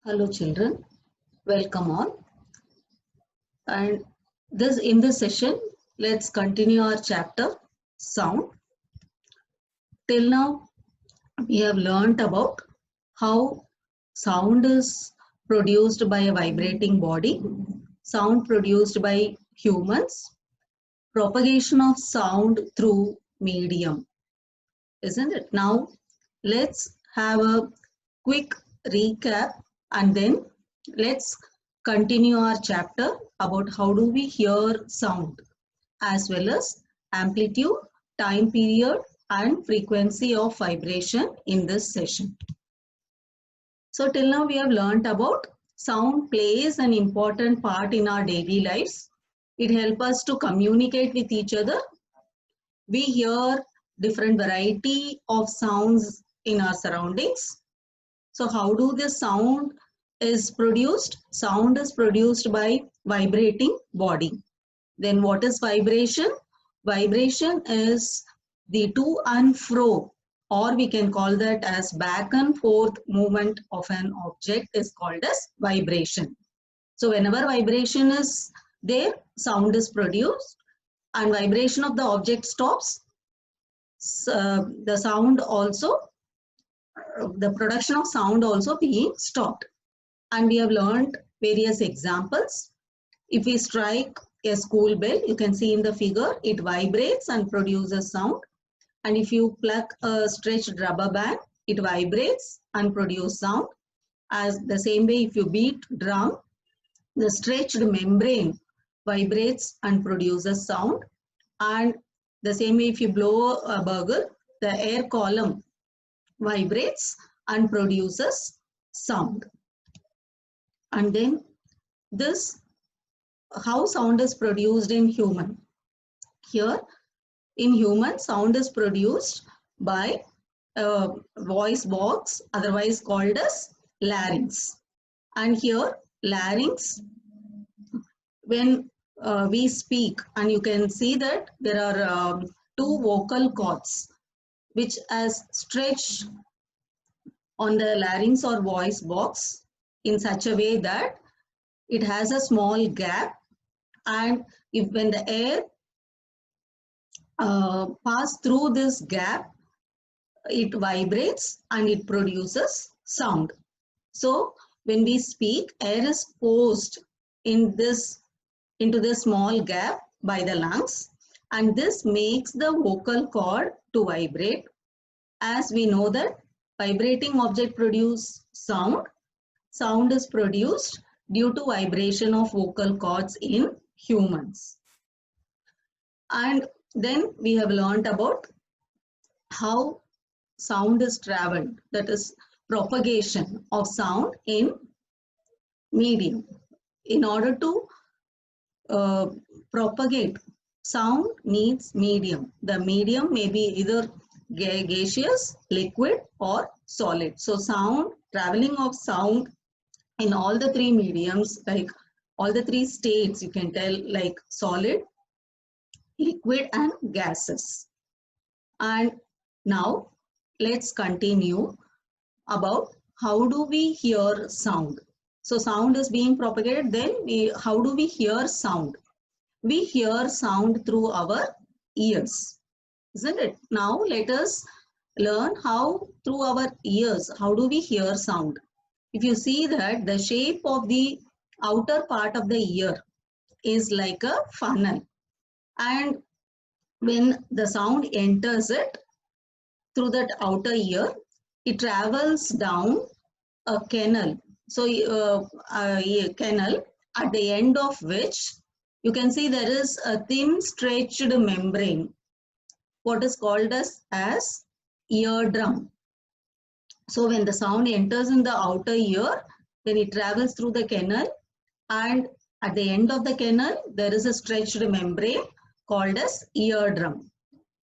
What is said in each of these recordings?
Hello children, welcome all. And in this session, let's continue our chapter sound. Till now, we have learnt about how sound is produced by a vibrating body, sound produced by humans, propagation of sound through medium, isn't it? Now, let's have a quick recap and then let's continue our chapter about how do we hear sound as well as amplitude, time period and frequency of vibration in this session. So till now we have learnt about sound plays an important part in our daily lives. It helps us to communicate with each other. We hear different variety of sounds in our surroundings. So how do this sound is produced? Sound is produced by vibrating body. Then what is vibration? Vibration is the to and fro, or we can call that as back and forth movement of an object is called as vibration. So whenever vibration is there, sound is produced, and vibration of the object stops, the sound also, the production of sound also being stopped. And we have learned various examples. If we strike a school bell, you can see in the figure, it vibrates and produces sound. And if you pluck a stretched rubber band, it vibrates and produces sound. As the same way, if you beat drum, the stretched membrane vibrates and produces sound. And the same way, if you blow a bugle, the air column vibrates and produces sound. And then this, how sound is produced in human. Here in human, sound is produced by a voice box, otherwise called as larynx. And here larynx, when we speak, and you can see that there are two vocal cords which as stretched on the larynx or voice box in such a way that it has a small gap, and if when the air pass through this gap, it vibrates and it produces sound. So when we speak, air is forced into this small gap by the lungs, and this makes the vocal cord to vibrate. As we know that vibrating object produce sound. Sound is produced due to vibration of vocal cords in humans. And then we have learned about how sound is traveled, that is propagation of sound in medium. In order to propagate, sound needs medium. The medium may be either gaseous, liquid or solid. So sound, traveling of sound in all the three mediums, like all the three states, you can tell, like solid, liquid and gases. And now let's continue about how do we hear sound. So sound is being propagated, then how do we hear sound? We hear sound through our ears, isn't it? Now let us learn how through our ears, how do we hear sound? If you see that the shape of the outer part of the ear is like a funnel, and when the sound enters it through that outer ear, it travels down a canal. So a canal at the end of which you can see there is a thin stretched membrane, what is called as eardrum. So when the sound enters in the outer ear, then it travels through the canal, and at the end of the canal, there is a stretched membrane called as eardrum.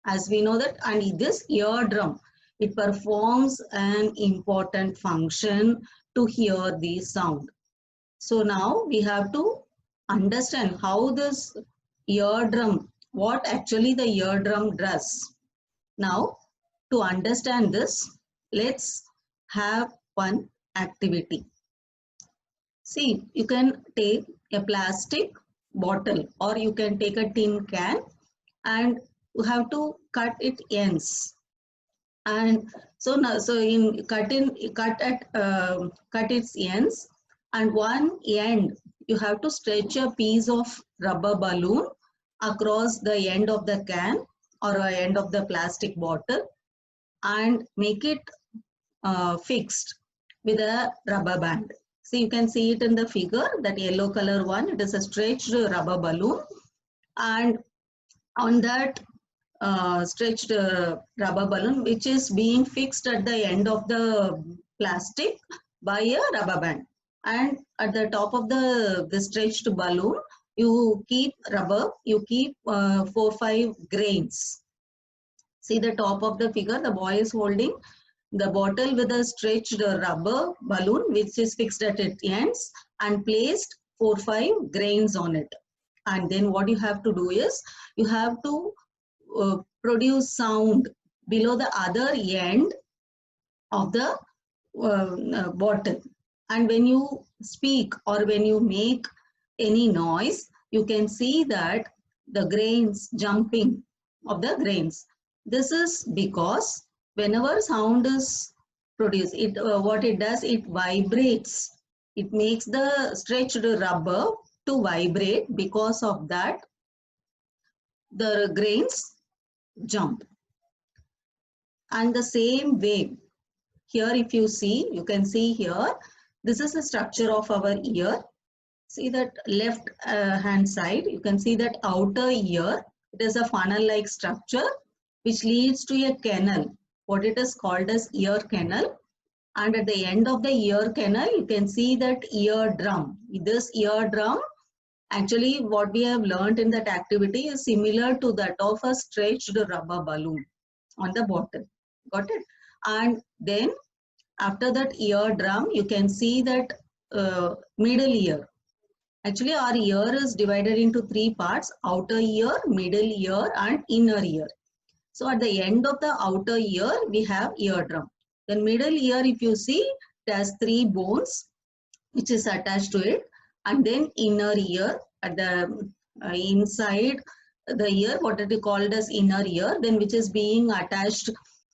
As we know that, and this eardrum, it performs an important function to hear the sound. So now we have to understand how this eardrum, what actually the eardrum does. Now, to understand this, let's have one activity. See, you can take a plastic bottle or you can take a tin can and you have to cut it ends. And so now, so in cut its ends, and one end you have to stretch a piece of rubber balloon across the end of the can or end of the plastic bottle and make it fixed with a rubber band. So you can see it in the figure, that yellow color one, it is a stretched rubber balloon, and on that stretched rubber balloon which is being fixed at the end of the plastic by a rubber band, and at the top of the stretched balloon you keep rubber, you keep 4-5 grains. See the top of the figure, the boy is holding the bottle with a stretched rubber balloon which is fixed at its ends and placed 4-5 grains on it. And then what you have to do is you have to produce sound below the other end of the bottle. And when you speak or when you make any noise, you can see that the grains jumping of the grains. This is because whenever sound is produced, it what it does, it vibrates. It makes the stretched rubber to vibrate. Because of that, the grains jump. And the same way, here if you see, you can see here, this is the structure of our ear. See that left hand side, you can see that outer ear, it is a funnel-like structure which leads to a canal, what it is called as ear canal. And at the end of the ear canal, you can see that eardrum. This eardrum, actually what we have learned in that activity is similar to that of a stretched rubber balloon on the bottom. Got it? And then after that eardrum, you can see that middle ear. Actually, our ear is divided into 3 parts: outer ear, middle ear, and inner ear. So at the end of the outer ear, we have eardrum. Then middle ear, if you see, it has 3 bones which is attached to it. And then inner ear, at the inside the ear, what it is called as inner ear, then which is being attached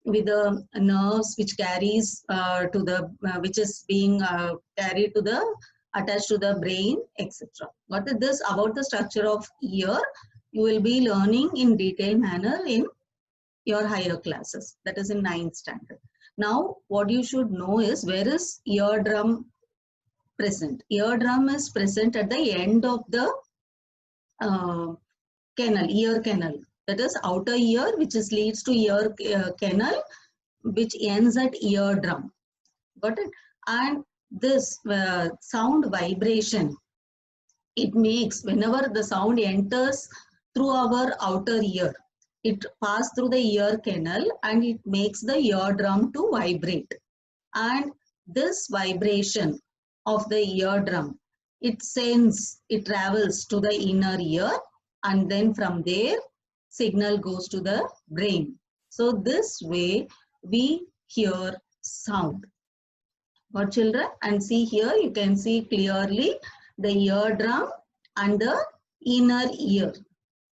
with the nerves which carries to the which is being carried to the attached to the brain, etc. What is this about the structure of ear? You will be learning in detailed manner in your higher classes, that is in 9th standard. Now what you should know is, where is eardrum present? Eardrum is present at the end of the canal, ear canal. That is outer ear, which is leads to ear canal, which ends at eardrum. Got it? And this sound vibration, it makes whenever the sound enters through our outer ear, it passes through the ear canal and it makes the eardrum to vibrate. And this vibration of the eardrum, it travels to the inner ear, and then from there signal goes to the brain. So this way we hear sound. Got children? And see here, you can see clearly the eardrum and the inner ear.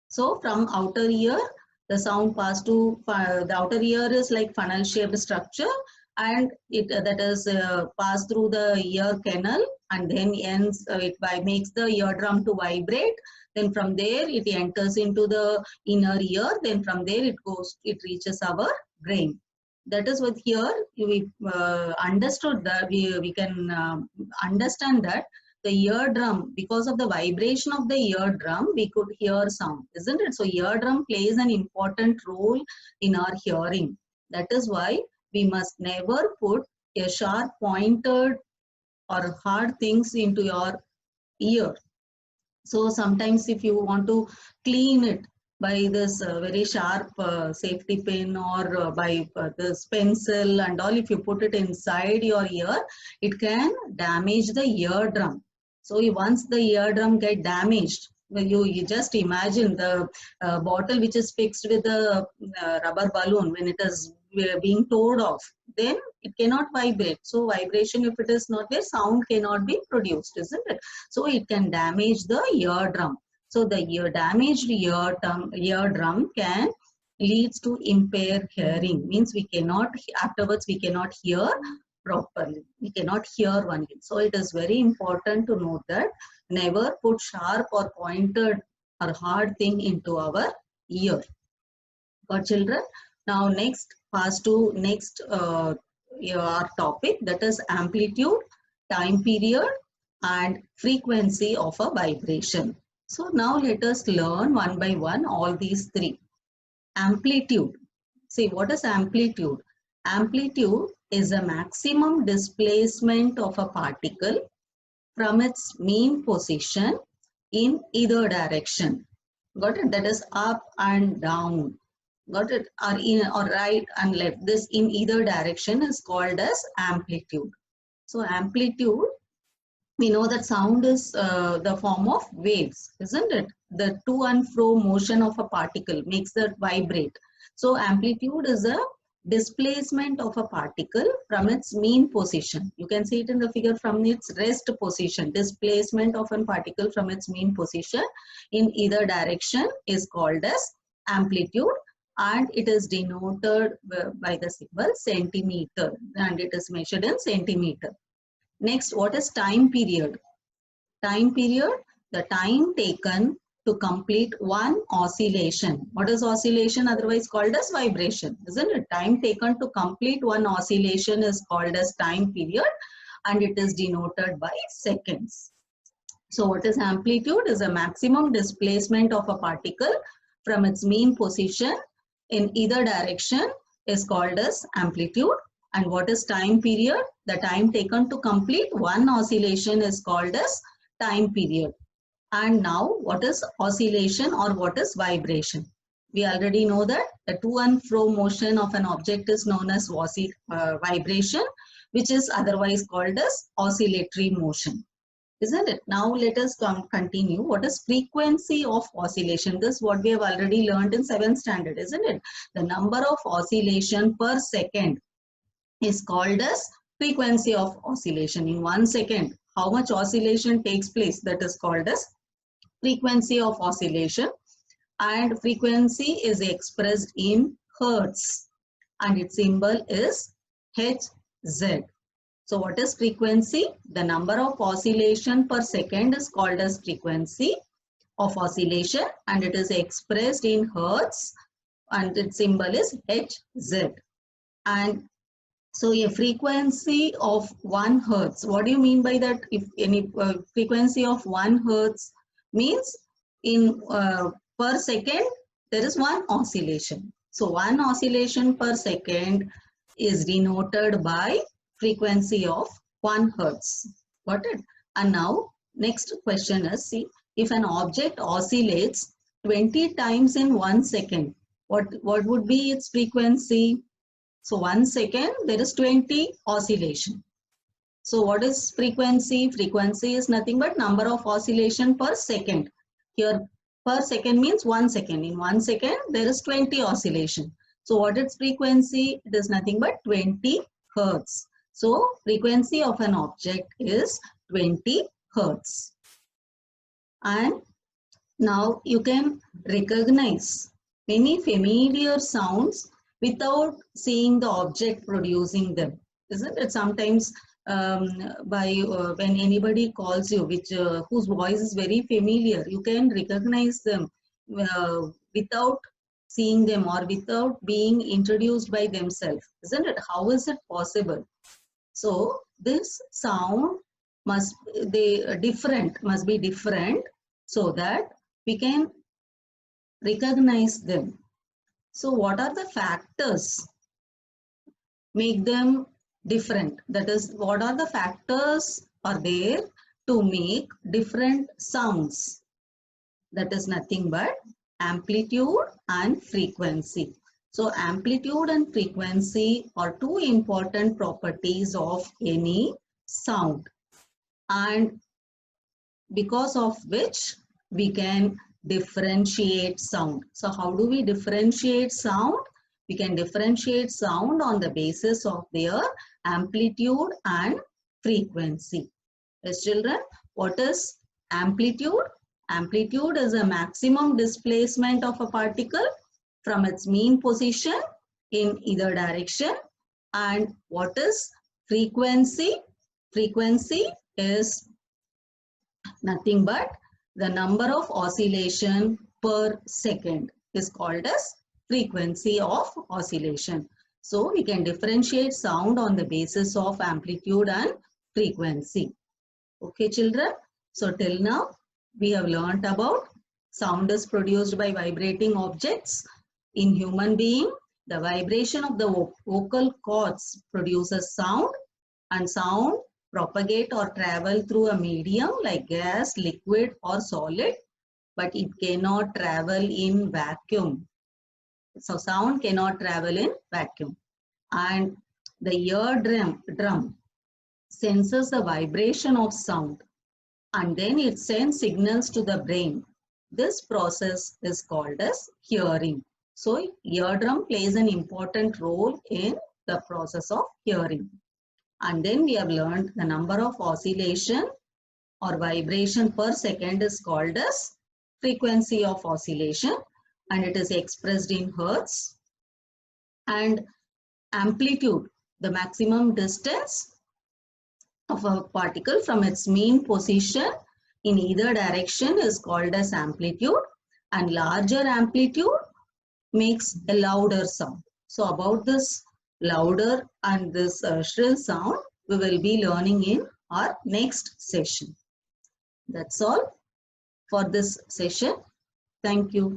So from outer ear, the sound passes to the outer ear is like funnel shaped structure, and it that is passed through the ear canal and then ends makes the eardrum to vibrate. Then from there it enters into the inner ear. Then from there it reaches our brain. That is what here we understood that we can understand that the eardrum, because of the vibration of the eardrum, we could hear sound, isn't it? So eardrum plays an important role in our hearing. That is why we must never put a sharp pointed or hard things into your ear. So sometimes if you want to clean it by this very sharp safety pin or by this pencil and all, if you put it inside your ear, it can damage the eardrum. So once the eardrum get damaged, you just imagine the bottle which is fixed with the rubber balloon, when it is being torn off, then It cannot vibrate. So vibration, if it is not there, sound cannot be produced, isn't it? So it can damage the eardrum. So the damaged eardrum can leads to impaired hearing. Means we cannot, afterwards we cannot hear properly. We cannot hear one. So it is very important to note that never put sharp or pointed or hard thing into our ear. For children, now next pass to next your topic, that is amplitude, time period and frequency of a vibration. So now let us learn one by one all these three. Amplitude. See, what is amplitude? Amplitude is a maximum displacement of a particle from its mean position in either direction. Got it? That is up and down. Got it? Or in or right and left. This in either direction is called as amplitude. So amplitude, we know that sound is the form of waves, isn't it? The to and fro motion of a particle makes it vibrate. So amplitude is a displacement of a particle from its mean position. You can see it in the figure, from its rest position. Displacement of a particle from its mean position in either direction is called as amplitude, and it is denoted by the symbol centimeter, and it is measured in centimeter. Next, what is time period? Time period, the time taken to complete one oscillation. What is oscillation? Otherwise called as vibration, isn't it? Time taken to complete one oscillation is called as time period, and it is denoted by seconds. So what is amplitude? Is a maximum displacement of a particle from its mean position in either direction is called as amplitude. And what is time period? The time taken to complete one oscillation is called as time period. And now what is oscillation or what is vibration? We already know that the to and fro motion of an object is known as vibration, which is otherwise called as oscillatory motion, isn't it? Now let us continue. What is frequency of oscillation? This is what we have already learned in 7th standard, isn't it? The number of oscillation per second is called as frequency of oscillation. In 1 second, how much oscillation takes place? That is called as frequency of oscillation. And frequency is expressed in hertz, and its symbol is Hz. So what is frequency? The number of oscillation per second is called as frequency of oscillation, and it is expressed in hertz, and its symbol is Hz. And so a frequency of 1 hertz, what do you mean by that? If any frequency of 1 hertz means in per second there is 1 oscillation. So 1 oscillation per second is denoted by frequency of 1 hertz. Got it? And now next question is, see, if an object oscillates 20 times in 1 second, what would be its frequency? So 1 second there is 20 oscillation. So what is frequency? Frequency is nothing but number of oscillation per second. Here per second means 1 second. In 1 second there is 20 oscillation. So what is frequency? It is nothing but 20 hertz. So frequency of an object is 20 hertz. And now you can recognize many familiar sounds without seeing the object producing them, isn't it? Sometimes when anybody calls you, whose voice is very familiar, you can recognize them without seeing them or without being introduced by themselves, isn't it? How is it possible? So this sound must be different so that we can recognize them. So what are the factors make them different? That is, what are the factors are there to make different sounds? That is nothing but amplitude and frequency. So amplitude and frequency are two important properties of any sound, and because of which we can differentiate sound. So how do we differentiate sound? We can differentiate sound on the basis of their amplitude and frequency. Yes, children, what is amplitude? Amplitude is a maximum displacement of a particle from its mean position in either direction. And what is frequency? Frequency is nothing but the number of oscillation per second is called as frequency of oscillation. So we can differentiate sound on the basis of amplitude and frequency. Okay, children. So till now we have learnt about sound is produced by vibrating objects. In human being, the vibration of the vocal cords produces sound, and sound propagate or travel through a medium like gas, liquid or solid, but it cannot travel in vacuum. So sound cannot travel in vacuum. And the eardrum senses the vibration of sound, and then it sends signals to the brain. This process is called as hearing. So eardrum plays an important role in the process of hearing. And then we have learned the number of oscillation or vibration per second is called as frequency of oscillation, and it is expressed in hertz. And amplitude, the maximum distance of a particle from its mean position in either direction is called as amplitude, and larger amplitude makes a louder sound. So about this louder and this shrill sound we will be learning in our next session. That's all for this session. Thank you.